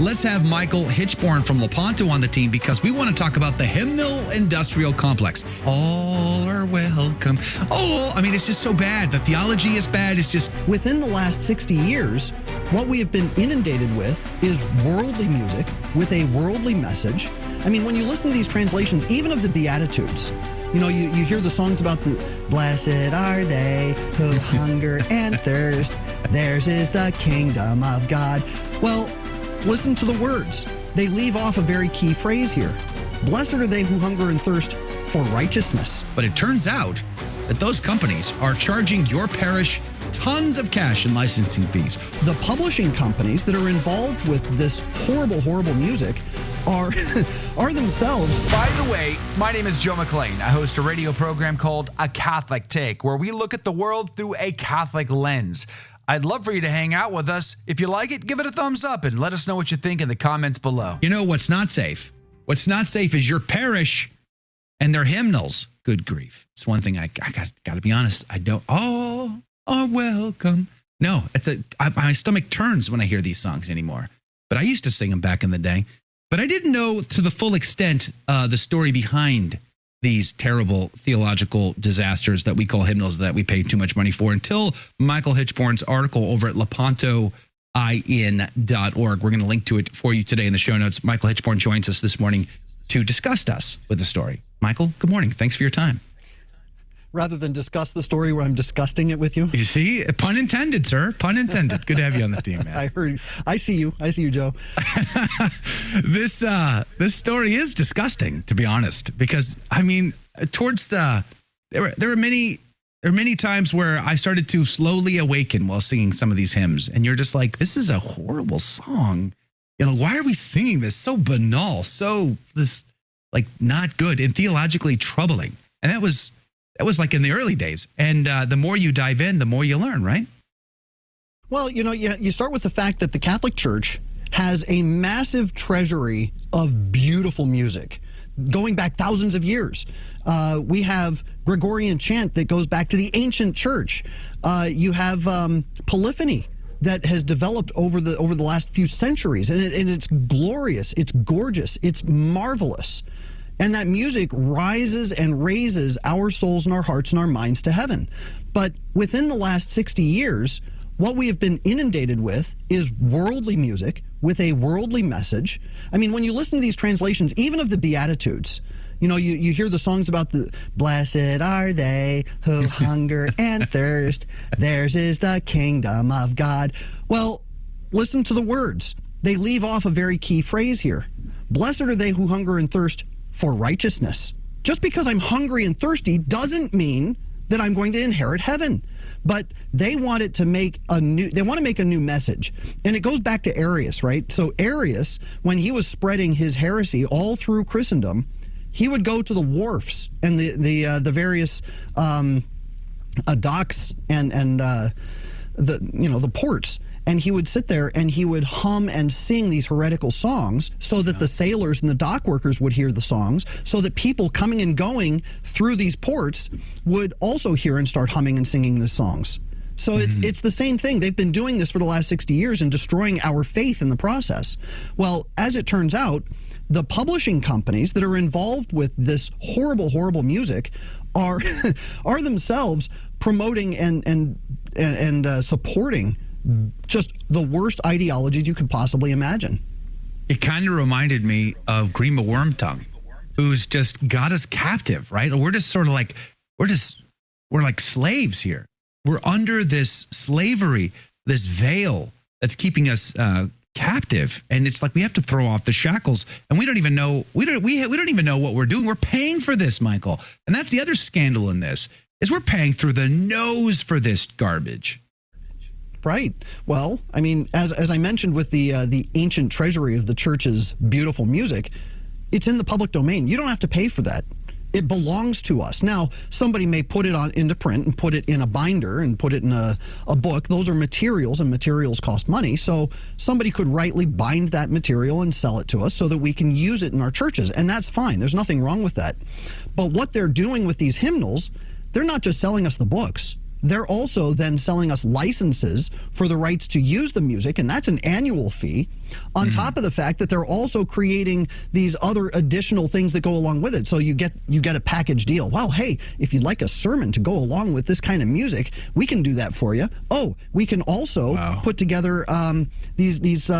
let's have Michael Hichborn from Lepanto on the team because we want to talk about the Hymnal Industrial Complex. All are welcome. Oh, I mean, it's just so bad. The theology is bad. It's just... Within the last 60 years, what we have been inundated with is worldly music with a worldly message. I mean, when you listen to these translations, even of the Beatitudes, you know, you hear the songs about the blessed are they who hunger and thirst. Theirs is the kingdom of God. Well, listen to the words. They leave off a very key phrase here. Blessed are they who hunger and thirst for righteousness. But it turns out that those companies are charging your parish tons of cash in licensing fees. The publishing companies that are involved with this horrible, horrible music are themselves. By the way, my name is Joe McClane. I host a radio program called A Catholic Take, where we look at the world through a Catholic lens. I'd love for you to hang out with us. If you like it, give it a thumbs up and let us know what you think in the comments below. You know what's not safe? What's not safe is your parish and their hymnals. Good grief. It's one thing I got to be honest. I don't. All are welcome. No, my stomach turns when I hear these songs anymore. But I used to sing them back in the day. But I didn't know to the full extent the story behind these terrible theological disasters that we call hymnals that we pay too much money for until Michael Hichborn's article over at lepantoin.org. We're going to link to it for you today in the show notes. Michael Hichborn joins us this morning to disgust us with the story. Michael, good morning. Thanks for your time. Rather than discuss the story where I'm disgusting it with you. You see? Pun intended, sir. Pun intended. Good to have you on the team, man. I see you, Joe. This story is disgusting, to be honest, because, I mean, there are many times where I started to slowly awaken while singing some of these hymns, and you're just like, this is a horrible song. You know, why are we singing this? So banal, not good and theologically troubling. And that was like in the early days. And the more you dive in, the more you learn, right? Well, you know, you start with the fact that the Catholic Church has a massive treasury of beautiful music going back thousands of years. We have Gregorian chant that goes back to the ancient church. You have polyphony that has developed over the last few centuries, and it's glorious, it's gorgeous, it's marvelous. And that music rises and raises our souls and our hearts and our minds to heaven. But within the last 60 years, what we have been inundated with is worldly music with a worldly message. I mean, when you listen to these translations, even of the Beatitudes, you know, you hear the songs about the blessed are they who hunger and thirst. Theirs is the kingdom of God. Well, listen to the words. They leave off a very key phrase here. Blessed are they who hunger and thirst for righteousness. Just because I'm hungry and thirsty doesn't mean that I'm going to inherit heaven. But they want to make a new message. And it goes back to Arius, right? So Arius, when he was spreading his heresy all through Christendom, he would go to the wharfs and the various docks and the ports. And he would sit there and he would hum and sing these heretical songs so that the sailors and the dock workers would hear the songs, so that people coming and going through these ports would also hear and start humming and singing the songs. So it's the same thing. They've been doing this for the last 60 years and destroying our faith in the process. Well, as it turns out, the publishing companies that are involved with this horrible, horrible music are themselves promoting and supporting just the worst ideologies you could possibly imagine. It kind of reminded me of Grima Wormtongue, who's just got us captive, right? We're just sort of like, we're like slaves here. We're under this slavery, this veil that's keeping us captive. And it's like we have to throw off the shackles, and we don't even know we don't even know what we're doing. We're paying for this, Michael. And that's the other scandal in this, is we're paying through the nose for this garbage. Right. Well, I mean, as I mentioned with the ancient treasury of the church's beautiful music, it's in the public domain. You don't have to pay for that. It belongs to us. Now, somebody may put it into print and put it in a binder and put it in a book. Those are materials, and materials cost money. So somebody could rightly bind that material and sell it to us so that we can use it in our churches. And that's fine. There's nothing wrong with that. But what they're doing with these hymnals, they're not just selling us the books. they're also then selling us licenses for the rights to use the music, and that's an annual fee, on top of the fact that they're also creating these other additional things that go along with it. So you get a package deal. Well, hey, if you'd like a sermon to go along with this kind of music, we can do that for you. Oh, we can also put together these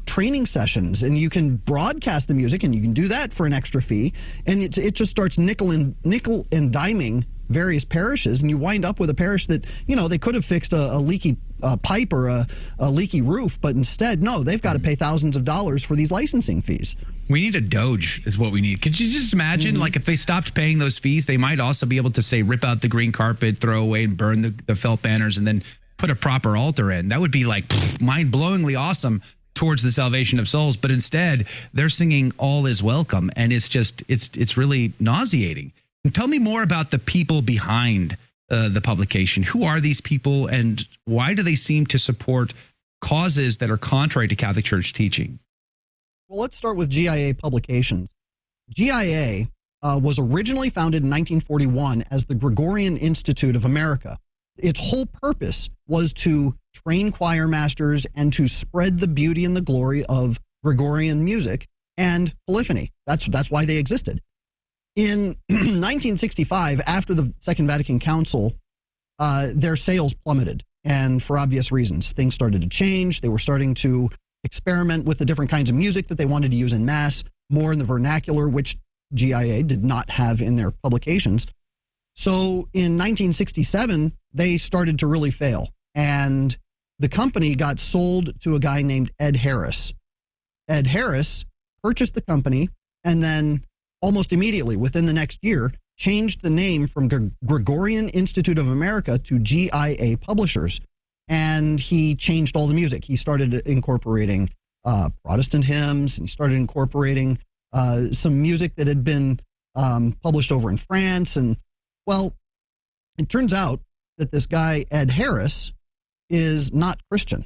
training sessions, and you can broadcast the music, and you can do that for an extra fee. And it just starts nickel and diming various parishes, and you wind up with a parish that, they could have fixed a leaky pipe or a leaky roof, but instead, no, they've got to pay thousands of dollars for these licensing fees. We need a Doge is what we need. Could you just imagine, like, if they stopped paying those fees, they might also be able to, say, rip out the green carpet, throw away and burn the felt banners, and then put a proper altar in. That would be, like, mind-blowingly awesome towards the salvation of souls. But instead, they're singing All Is Welcome, and it's really nauseating. And tell me more about the people behind the publication. Who are these people, and why do they seem to support causes that are contrary to Catholic Church teaching? Well, let's start with GIA Publications. GIA was originally founded in 1941 as the Gregorian Institute of America. Its whole purpose was to train choir masters and to spread the beauty and the glory of Gregorian music and polyphony. That's why they existed. In 1965, after the Second Vatican Council, their sales plummeted, and for obvious reasons. Things started to change. They were starting to experiment with the different kinds of music that they wanted to use in Mass, more in the vernacular, which GIA did not have in their publications. So in 1967, they started to really fail, and the company got sold to a guy named Ed Harris. Ed Harris purchased the company, and then almost immediately, within the next year, changed the name from Gregorian Institute of America to GIA Publishers. And he changed all the music. He started incorporating Protestant hymns, and he started incorporating some music that had been published over in France. And, well, it turns out that this guy, Ed Harris, is not Christian.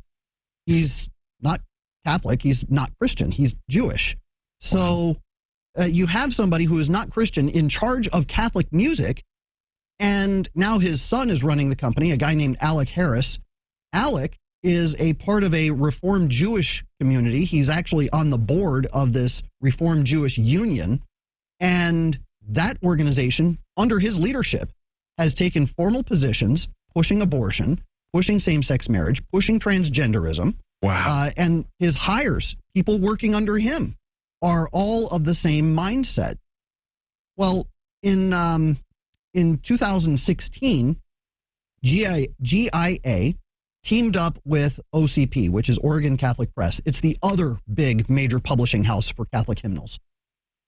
He's not Catholic. He's not Christian. He's Jewish. So you have somebody who is not Christian in charge of Catholic music, and now his son is running the company, a guy named Alec Harris. Alec is a part of a Reformed Jewish community. He's actually on the board of this Reformed Jewish Union, and that organization, under his leadership, has taken formal positions pushing abortion, pushing same-sex marriage, pushing transgenderism. Wow. And his hires, people working under him, are all of the same mindset. Well, in 2016, GIA teamed up with OCP, which is Oregon Catholic Press. It's the other big major publishing house for Catholic hymnals.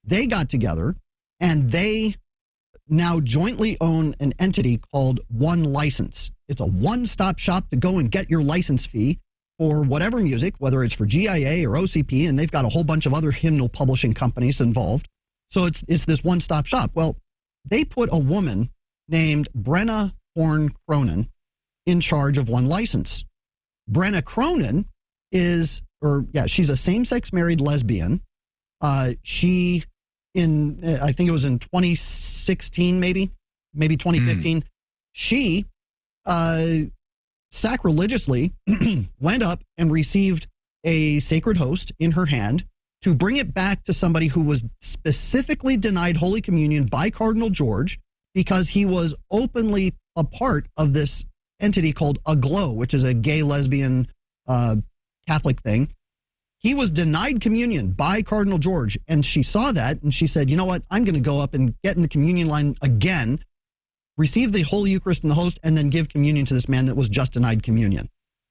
They got together, and they now jointly own an entity called One License. It's a one-stop shop to go and get your license fee for whatever music, whether it's for GIA or OCP, and they've got a whole bunch of other hymnal publishing companies involved. So it's this one-stop shop. Well, they put a woman named Brenna Horn Cronin in charge of One License. Brenna Cronin she's a same-sex married lesbian. I think it was in 2016, maybe 2015, she sacrilegiously went up and received a sacred host in her hand to bring it back to somebody who was specifically denied Holy Communion by Cardinal George because he was openly a part of this entity called Aglow, which is a gay lesbian Catholic thing. He was denied communion by Cardinal George, and she saw that, and she said, you know what, I'm going to go up and get in the communion line again, receive the Holy Eucharist and the host, and then give communion to this man that was just denied communion.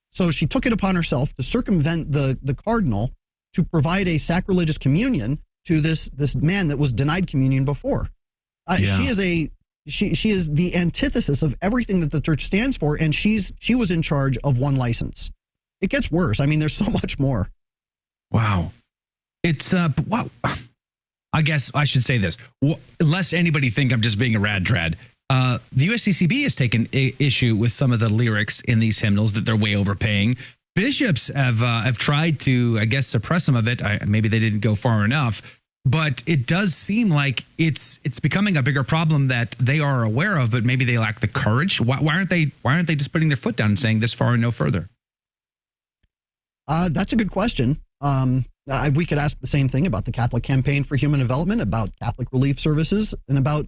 So she took it upon herself to circumvent the cardinal to provide a sacrilegious communion to this man that was denied communion before. She is the antithesis of everything that the church stands for, and she was in charge of One License. It gets worse. I mean, there's so much more. Wow. It's, wow. I guess I should say this. Lest anybody think I'm just being a rad trad. The USCCB has taken issue with some of the lyrics in these hymnals that they're way overpaying. Bishops have tried to, I guess, suppress some of it. Maybe they didn't go far enough. but it does seem like it's becoming a bigger problem that they are aware of, but maybe they lack the courage. Why aren't they just putting their foot down and saying this far and no further? That's a good question. We could ask the same thing about the Catholic Campaign for Human Development, about Catholic Relief Services, and about,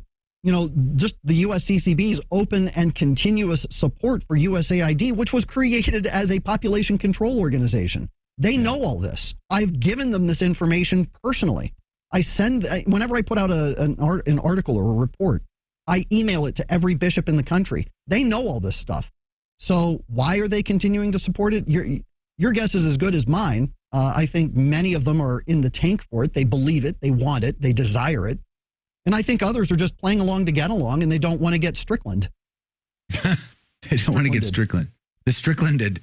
just the USCCB's open and continuous support for USAID, which was created as a population control organization. They know all this. I've given them this information personally. Whenever I put out an article or a report, I email it to every bishop in the country. They know all this stuff. So why are they continuing to support it? Your guess is as good as mine. I think many of them are in the tank for it. They believe it. They want it. They desire it. And I think others are just playing along to get along, and they don't want to get Strickland. They don't want to get Strickland. The Stricklanded.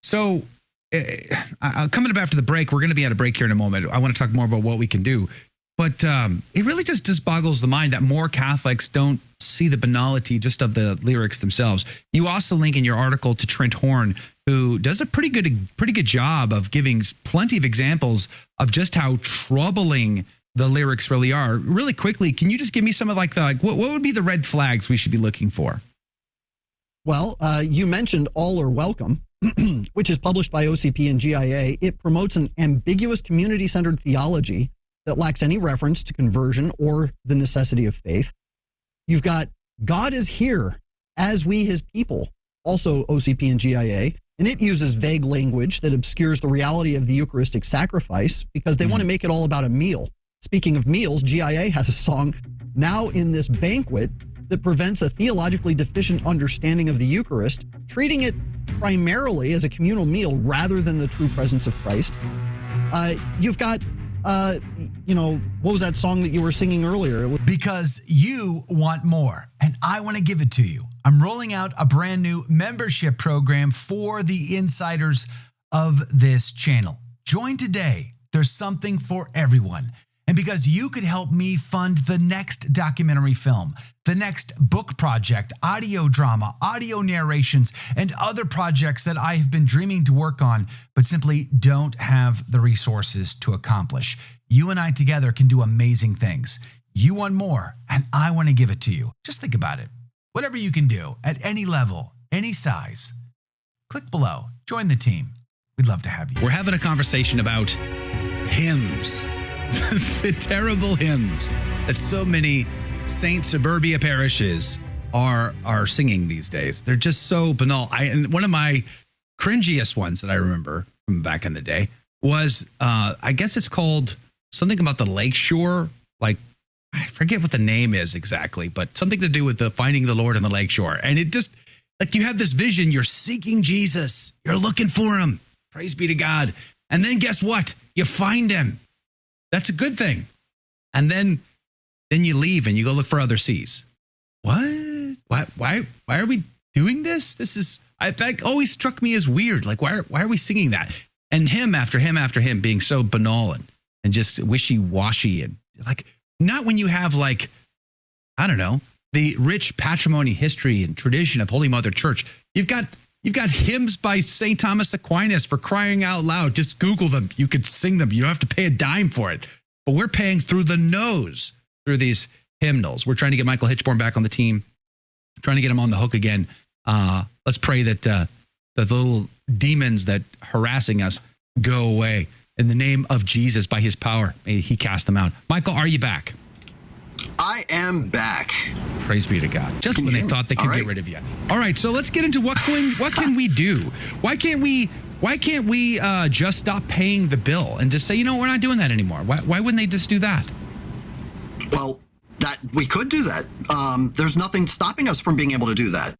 So coming up after the break, we're going to be at a break here in a moment. I want to talk more about what we can do. But it really just boggles the mind that more Catholics don't see the banality just of the lyrics themselves. You also link in your article to Trent Horn, who does a pretty good job of giving plenty of examples of just how troubling the lyrics really are. Really quickly, can you just give me some of what would be the red flags we should be looking for? Well, you mentioned All Are Welcome, which is published by OCP and GIA. It promotes an ambiguous community-centered theology that lacks any reference to conversion or the necessity of faith. You've got God is here as we his people, also OCP and GIA, and it uses vague language that obscures the reality of the Eucharistic sacrifice because they want to make it all about a meal. Speaking of meals, GIA has a song, Now in This Banquet, that prevents a theologically deficient understanding of the Eucharist, treating it primarily as a communal meal rather than the true presence of Christ. You've got, what was that song that you were singing earlier? Because you want more, and I want to give it to you. I'm rolling out a brand new membership program for the insiders of this channel. Join today. There's something for everyone. And because you could help me fund the next documentary film, the next book project, audio drama, audio narrations, and other projects that I have been dreaming to work on, but simply don't have the resources to accomplish. You and I together can do amazing things. You want more, and I want to give it to you. Just think about it. Whatever you can do at any level, any size, click below. Join the team. We'd love to have you. We're having a conversation about hymns. The terrible hymns that so many Saint Suburbia parishes are singing these days. They're just so banal. And one of my cringiest ones that I remember from back in the day was, I guess it's called something about the lakeshore. Like, I forget what the name is exactly, but something to do with the finding the Lord on the lakeshore. And it just, like, you have this vision. You're seeking Jesus. You're looking for him. Praise be to God. And then guess what? You find him. That's a good thing. And then you leave and you go look for other seas. What? Why are we doing this? That always struck me as weird. Like, why are we singing that? And hymn after hymn after hymn being so banal and just wishy-washy. And like, not when you have, like, I don't know, the rich patrimony, history, and tradition of Holy Mother Church. You've got hymns by St. Thomas Aquinas, for crying out loud. Just Google them. You could sing them. You don't have to pay a dime for it. But we're paying through the nose through these hymnals. We're trying to get Michael Hichborn back on the team, trying to get him on the hook again. Let's pray that the little demons that harassing us go away. In the name of Jesus, by his power, may he cast them out. Michael, are you back? I am back. Praise be to God. Just when they thought they could get rid of you. All right, so let's get into what can we do? Why can't we just stop paying the bill and just say, we're not doing that anymore? Why wouldn't they just do that? Well, that we could do that. There's nothing stopping us from being able to do that.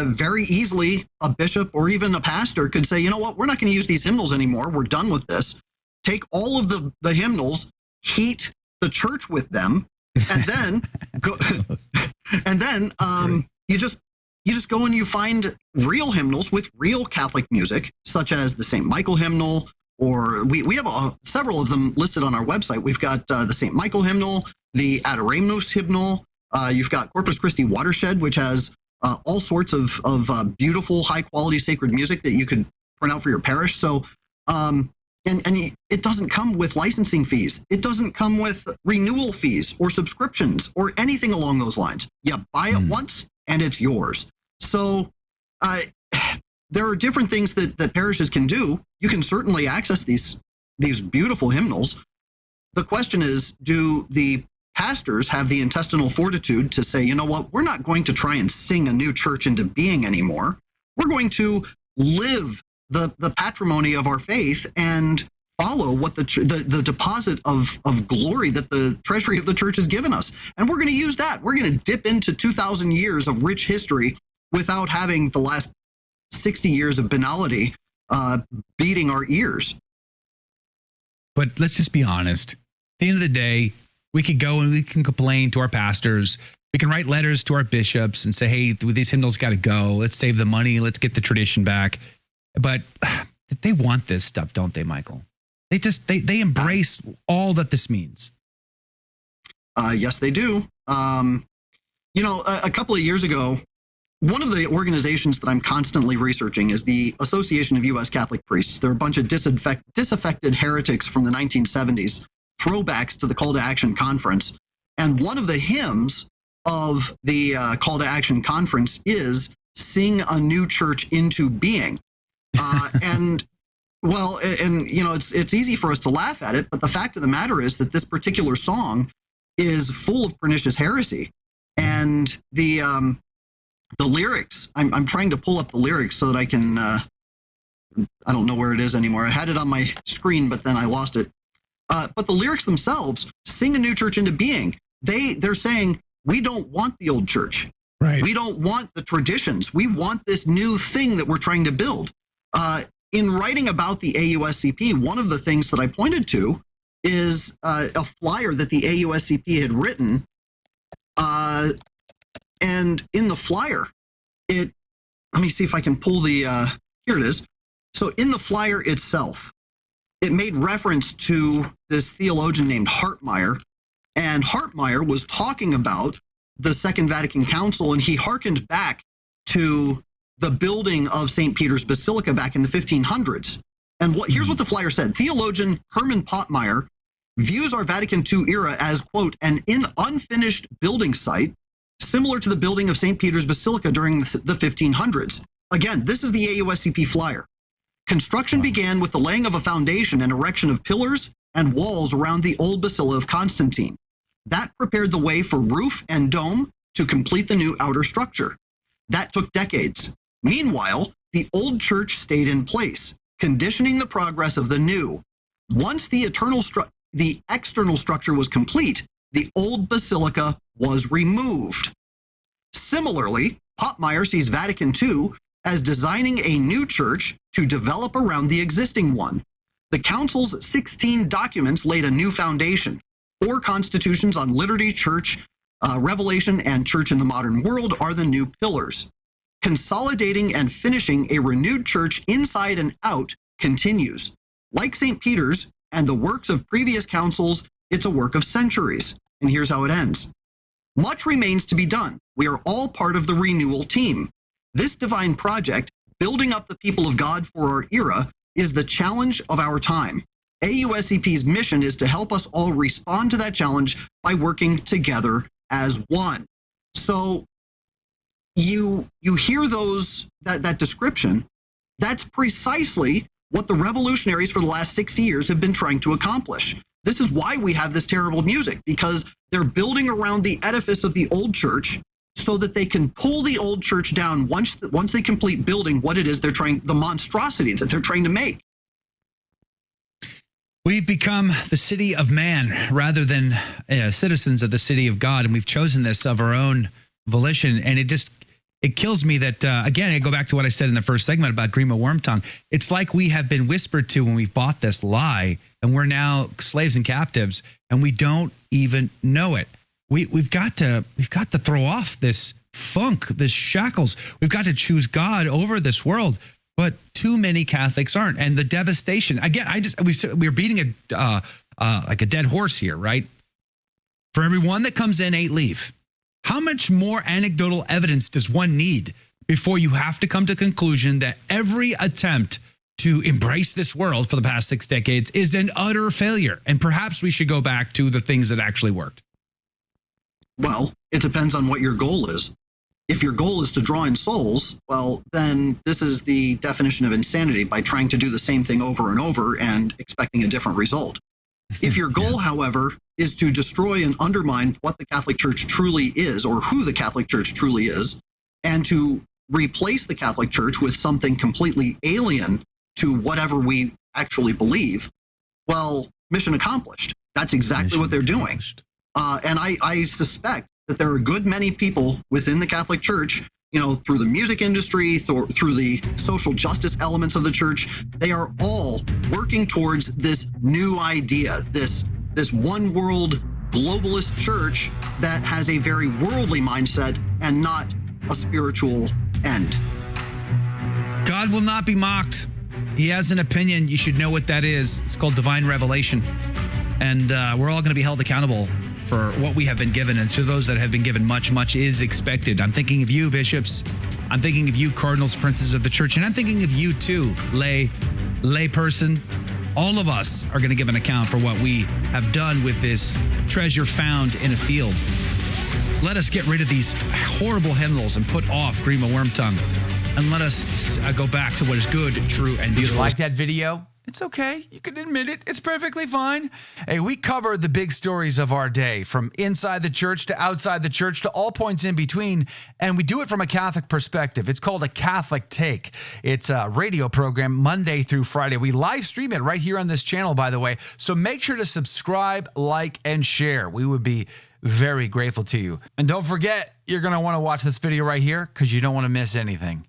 Very easily, a bishop or even a pastor could say, you know what, we're not going to use these hymnals anymore. We're done with this. Take all of the hymnals, heat the church with them, and then go, and then you just go and you find real hymnals with real Catholic music, such as the St. Michael hymnal, or we have several of them listed on our website. We've got the St. Michael hymnal, the Adoremus hymnal. You've got Corpus Christi Watershed, which has all sorts of beautiful, high quality sacred music that you could print out for your parish. So it doesn't come with licensing fees. It doesn't come with renewal fees or subscriptions or anything along those lines. You buy it once and it's yours. So there are different things that parishes can do. You can certainly access these beautiful hymnals. The question is, do the pastors have the intestinal fortitude to say, you know what, we're not going to try and sing a new church into being anymore. We're going to live the patrimony of our faith and follow what the deposit of glory that the treasury of the church has given us. And we're going to use that. We're going to dip into 2,000 years of rich history without having the last 60 years of banality beating our ears. But let's just be honest. At the end of the day, we could go and we can complain to our pastors. We can write letters to our bishops and say, hey, these hymnals got to go. Let's save the money. Let's get the tradition back. But they want this stuff, don't they, Michael? They embrace all that this means. Yes, they do. A couple of years ago, one of the organizations that I'm constantly researching is the Association of U.S. Catholic Priests. They're a bunch of disaffected heretics from the 1970s, throwbacks to the Call to Action Conference. And one of the hymns of the Call to Action Conference is "Sing a New Church into Being." It's easy for us to laugh at it, but the fact of the matter is that this particular song is full of pernicious heresy. And the lyrics, I'm trying to pull up the lyrics so that I can, I don't know where it is anymore. I had it on my screen, but then I lost it. But the lyrics themselves, "Sing a New Church into Being," they're saying, we don't want the old church. Right. We don't want the traditions. We want this new thing that we're trying to build. In writing about the AUSCP, one of the things that I pointed to is a flyer that the AUSCP had written. And in the flyer, let me see if I can pull here it is. So in the flyer itself, it made reference to this theologian named Hartmeyer. And Hartmeyer was talking about the Second Vatican Council, and he hearkened back to the building of St. Peter's Basilica back in the 1500s. And here's what the flyer said. Theologian Hermann Pottmeyer views our Vatican II era as, quote, an unfinished building site similar to the building of St. Peter's Basilica during the 1500s. Again, this is the AUSCP flyer. Construction began with the laying of a foundation and erection of pillars and walls around the old Basilica of Constantine. That prepared the way for roof and dome to complete the new outer structure. That took decades. Meanwhile, the old church stayed in place, conditioning the progress of the new. Once the external structure was complete, the old basilica was removed. Similarly, Pottmeyer sees Vatican II as designing a new church to develop around the existing one. The Council's 16 documents laid a new foundation. 4 constitutions on liturgy, church, revelation, and church in the modern world are the new pillars. Consolidating and finishing a renewed church inside and out continues. Like St. Peter's and the works of previous councils, it's a work of centuries. And here's how it ends. Much remains to be done. We are all part of the renewal team. This divine project, building up the people of God for our era, is the challenge of our time. AUSCP's mission is to help us all respond to that challenge by working together as one. So you hear that description. That's precisely what the revolutionaries for the last 60 years have been trying to accomplish. This is why we have this terrible music, because they're building around the edifice of the old church so that they can pull the old church down once they complete building what it is the monstrosity that they're trying to make. We've become the city of man rather than citizens of the city of God, and we've chosen this of our own volition. And it kills me that, again, I go back to what I said in the first segment about Grima Wormtongue. It's like we have been whispered to when we bought this lie, and we're now slaves and captives, and we don't even know it. We've got to throw off this funk, this shackles. We've got to choose God over this world. But too many Catholics aren't, and the devastation. Again, we're beating like a dead horse here, right? For every one that comes in, 8 leave. How much more anecdotal evidence does one need before you have to come to the conclusion that every attempt to embrace this world for the past 6 decades is an utter failure. And perhaps we should go back to the things that actually worked. Well, it depends on what your goal is. If your goal is to draw in souls, well, then this is the definition of insanity, by trying to do the same thing over and over and expecting a different result. If your goal, however, is to destroy and undermine what the Catholic Church truly is, or who the Catholic Church truly is, and to replace the Catholic Church with something completely alien to whatever we actually believe, well, mission accomplished. That's exactly what they're doing. And I suspect that there are a good many people within the Catholic Church, through the music industry, through the social justice elements of the church, they are all working towards this new idea, this one world globalist church that has a very worldly mindset and not a spiritual end. God will not be mocked. He has an opinion. You should know what that is. It's called divine revelation. And we're all going to be held accountable for what we have been given. And to those that have been given much, much is expected. I'm thinking of you, bishops. I'm thinking of you, cardinals, princes of the church. And I'm thinking of you too, lay person. All of us are going to give an account for what we have done with this treasure found in a field. Let us get rid of these horrible hymnals and put off Grima Wormtongue. And let us go back to what is good, true, and beautiful. You like that video? It's okay. You can admit it. It's perfectly fine. Hey, we cover the big stories of our day, from inside the church to outside the church to all points in between, and we do it from a Catholic perspective. It's called A Catholic Take. It's a radio program Monday through Friday. We live stream it right here on this channel, by the way, so make sure to subscribe, like, and share. We would be very grateful to you. And don't forget, you're going to want to watch this video right here because you don't want to miss anything.